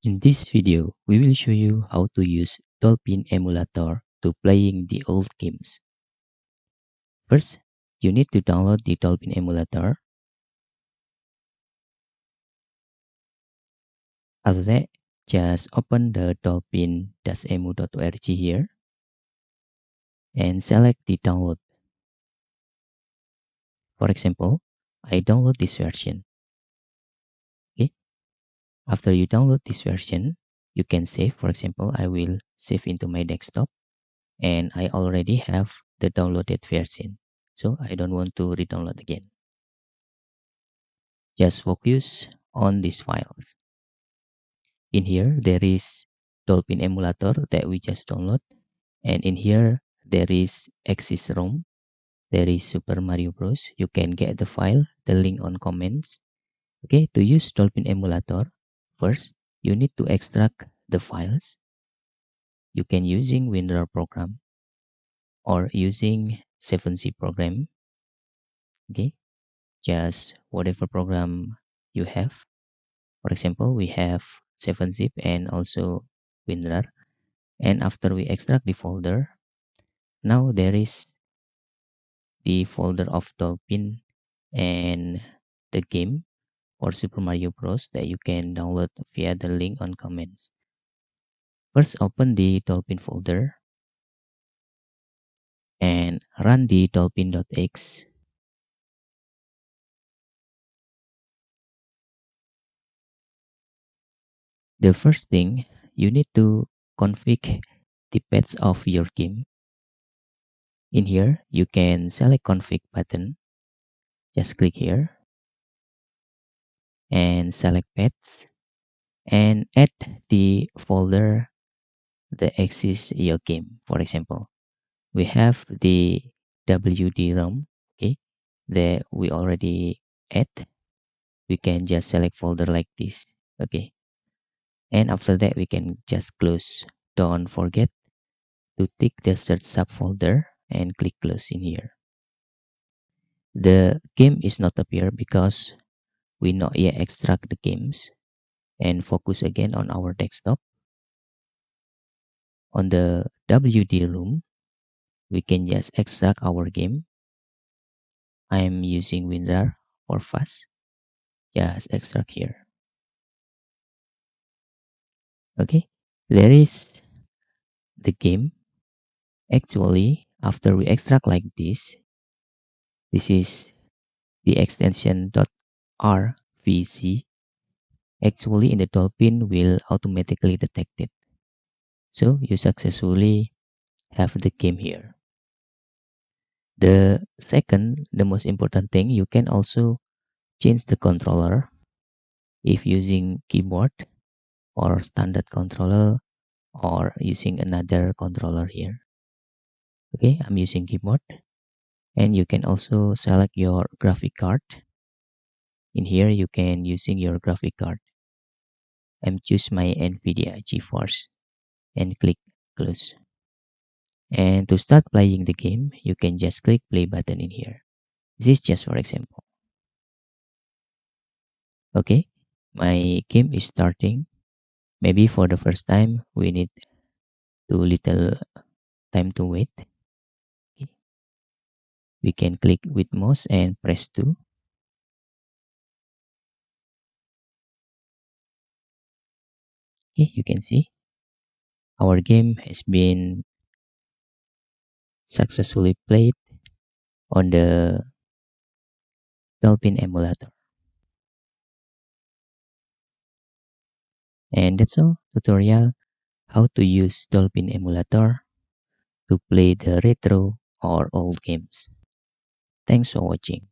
In this video, we will show you how to use Dolphin Emulator to playing the old games. First, you need to download the Dolphin Emulator. After that, just open the dolphin-emu.org here and select the download. For example, I download this version. Okay. After you download this version, you can save. For example, I will save into my desktop and I already have the downloaded version. So I don't want to re-download again. Just focus on these files. In here, there is Dolphin Emulator that we just download. And in here, there is Axis ROM. There is Super Mario Bros. You can get the file, the link on comments. Okay, to use Dolphin Emulator, first, you need to extract the files. You can using WinRAR program or using 7-zip program. Okay, just whatever program you have. For example, we have 7-zip and also WinRAR. And after we extract the folder, now there is the folder of Dolphin and the game or Super Mario Bros. That you can download via the link on comments. First, open the Dolphin folder and run the dolphin.x. The first thing, you need to config the paths of your game. In here, you can select config button. Just click here and select paths and add the folder that exists your game. For example, we have the WD-ROM, okay, that we already add. We can just select folder like this, okay, and after that we can just close. Don't forget to tick the search subfolder and click close in here. The game is not appear because we not yet extract the games, and focus again on our desktop. On the WD room, we can just extract our game. I am using WinRAR for fast. Just extract here. Okay, there is the game. Actually, after we extract like this is the extension .rvc. Actually, in the Dolphin will automatically detect it. So you successfully have the game here. The second, the most important thing, you can also change the controller if using keyboard or standard controller or using another controller here. Okay, I'm using keyboard, and you can also select your graphic card. In here, you can using your graphic card. I'm choose my NVIDIA GeForce and click close. And to start playing the game, you can just click play button in here. This is just for example. Okay, my game is starting. Maybe for the first time, we need too little time to wait. Okay. We can click with mouse and press 2. Okay, you can see our game has been successfully played on the Dolphin emulator. And that's all tutorial how to use Dolphin emulator to play the retro or old games. Thanks for watching.